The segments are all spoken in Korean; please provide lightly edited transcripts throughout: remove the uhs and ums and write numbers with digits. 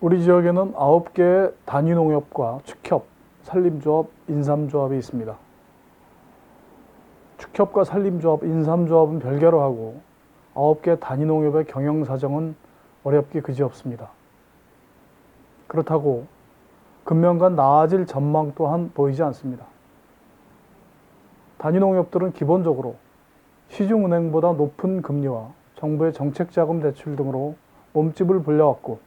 우리 지역에는 9개의 단위농협과 축협, 산림조합, 인삼조합이 있습니다. 축협과 산림조합, 인삼조합은 별개로 하고 9개 단위농협의 경영사정은 어렵기 그지없습니다. 그렇다고 금년간 나아질 전망 또한 보이지 않습니다. 단위농협들은 기본적으로 시중은행보다 높은 금리와 정부의 정책자금 대출 등으로 몸집을 불려왔고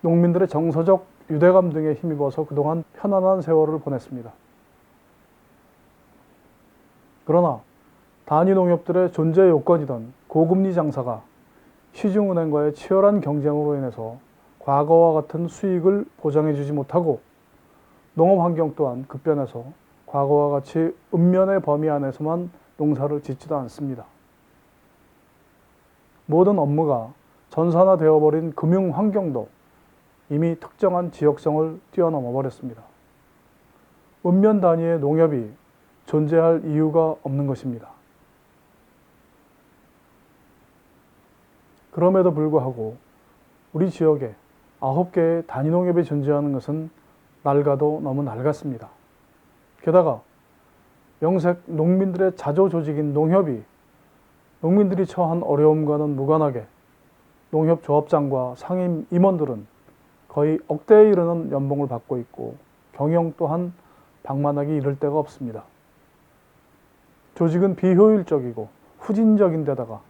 농민들의 정서적 유대감 등에 힘입어서 그동안 편안한 세월을 보냈습니다. 그러나 단위농협들의 존재 요건이던 고금리 장사가 시중은행과의 치열한 경쟁으로 인해서 과거와 같은 수익을 보장해주지 못하고 농업환경 또한 급변해서 과거와 같이 읍면의 범위 안에서만 농사를 짓지도 않습니다. 모든 업무가 전산화되어버린 금융환경도 이미 특정한 지역성을 뛰어넘어 버렸습니다. 읍면 단위의 농협이 존재할 이유가 없는 것입니다. 그럼에도 불구하고 우리 지역에 9개의 단위농협이 존재하는 것은 낡아도 너무 낡았습니다. 게다가 명색 농민들의 자조조직인 농협이 농민들이 처한 어려움과는 무관하게 농협 조합장과 상임 임원들은 거의 억대에 이르는 연봉을 받고 있고 경영 또한 방만하기 이를 데가 없습니다. 조직은 비효율적이고 후진적인 데다가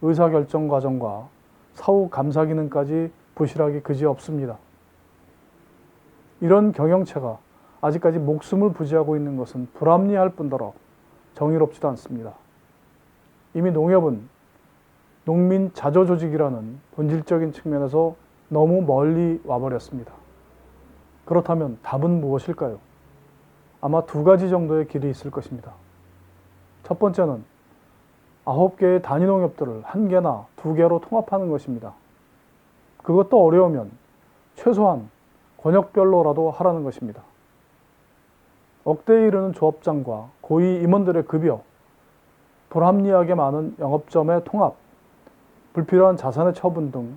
의사결정 과정과 사후 감사 기능까지 부실하기 그지없습니다. 이런 경영체가 아직까지 목숨을 부지하고 있는 것은 불합리할 뿐더러 정의롭지도 않습니다. 이미 농협은 농민 자조조직이라는 본질적인 측면에서 너무 멀리 와버렸습니다. 그렇다면 답은 무엇일까요? 아마 두 가지 정도의 길이 있을 것입니다. 첫 번째는 9개의 단위농협들을 1개나 2개로 통합하는 것입니다. 그것도 어려우면 최소한 권역별로라도 하라는 것입니다. 억대에 이르는 조합장과 고위 임원들의 급여, 불합리하게 많은 영업점의 통합, 불필요한 자산의 처분 등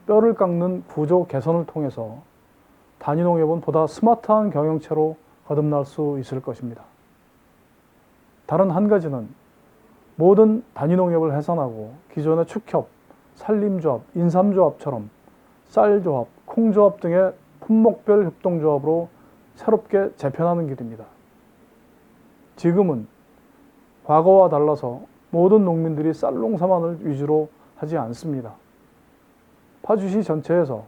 뼈를 깎는 구조 개선을 통해서 단위농협은 보다 스마트한 경영체로 거듭날 수 있을 것입니다. 다른 한 가지는 모든 단위농협을 해산하고 기존의 축협, 산림조합, 인삼조합처럼 쌀조합, 콩조합 등의 품목별 협동조합으로 새롭게 재편하는 길입니다. 지금은 과거와 달라서 모든 농민들이 쌀 농사만을 위주로 하지 않습니다. 파주시 전체에서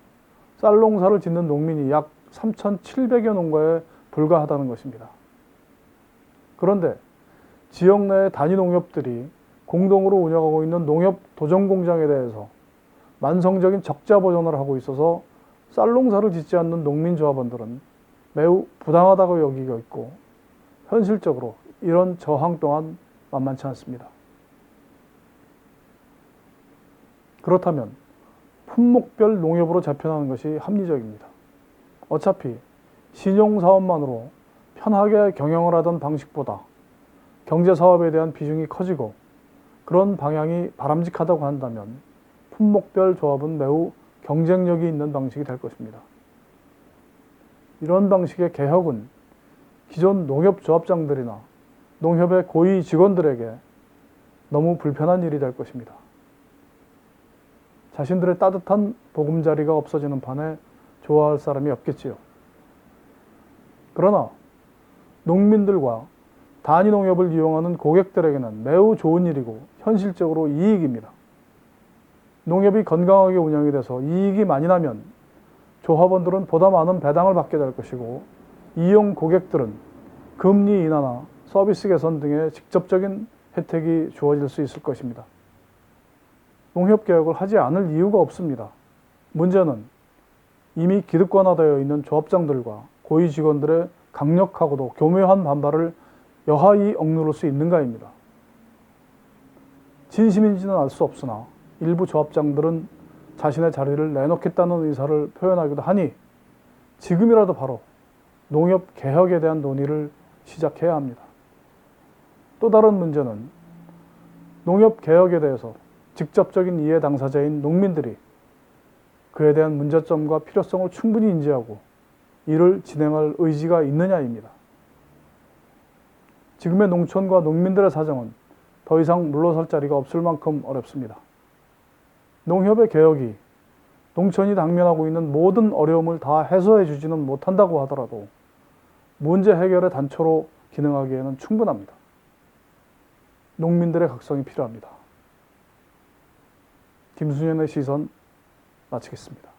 쌀 농사를 짓는 농민이 약 3,700여 농가에 불과하다는 것입니다. 그런데 지역 내 단위농협들이 공동으로 운영하고 있는 농협 도전공장에 대해서 만성적인 적자 보전을 하고 있어서 쌀 농사를 짓지 않는 농민조합원들은 매우 부당하다고 여기고 있고 현실적으로 이런 저항 또한 만만치 않습니다. 그렇다면 품목별 농협으로 재편하는 것이 합리적입니다. 어차피 신용사업만으로 편하게 경영을 하던 방식보다 경제사업에 대한 비중이 커지고 그런 방향이 바람직하다고 한다면 품목별 조합은 매우 경쟁력이 있는 방식이 될 것입니다. 이런 방식의 개혁은 기존 농협조합장들이나 농협의 고위 직원들에게 너무 불편한 일이 될 것입니다. 자신들의 따뜻한 보금자리가 없어지는 판에 좋아할 사람이 없겠지요. 그러나 농민들과 단위농협을 이용하는 고객들에게는 매우 좋은 일이고 현실적으로 이익입니다. 농협이 건강하게 운영이 돼서 이익이 많이 나면 조합원들은 보다 많은 배당을 받게 될 것이고 이용 고객들은 금리 인하나 서비스 개선 등의 직접적인 혜택이 주어질 수 있을 것입니다. 농협개혁을 하지 않을 이유가 없습니다. 문제는 이미 기득권화되어 있는 조합장들과 고위 직원들의 강력하고도 교묘한 반발을 여하히 억누를 수 있는가입니다. 진심인지는 알 수 없으나 일부 조합장들은 자신의 자리를 내놓겠다는 의사를 표현하기도 하니 지금이라도 바로 농협 개혁에 대한 논의를 시작해야 합니다. 또 다른 문제는 농협 개혁에 대해서 직접적인 이해 당사자인 농민들이 그에 대한 문제점과 필요성을 충분히 인지하고 이를 진행할 의지가 있느냐입니다. 지금의 농촌과 농민들의 사정은 더 이상 물러설 자리가 없을 만큼 어렵습니다. 농협의 개혁이 농촌이 당면하고 있는 모든 어려움을 다 해소해 주지는 못한다고 하더라도 문제 해결의 단초로 기능하기에는 충분합니다. 농민들의 각성이 필요합니다. 김순현의 시선 마치겠습니다.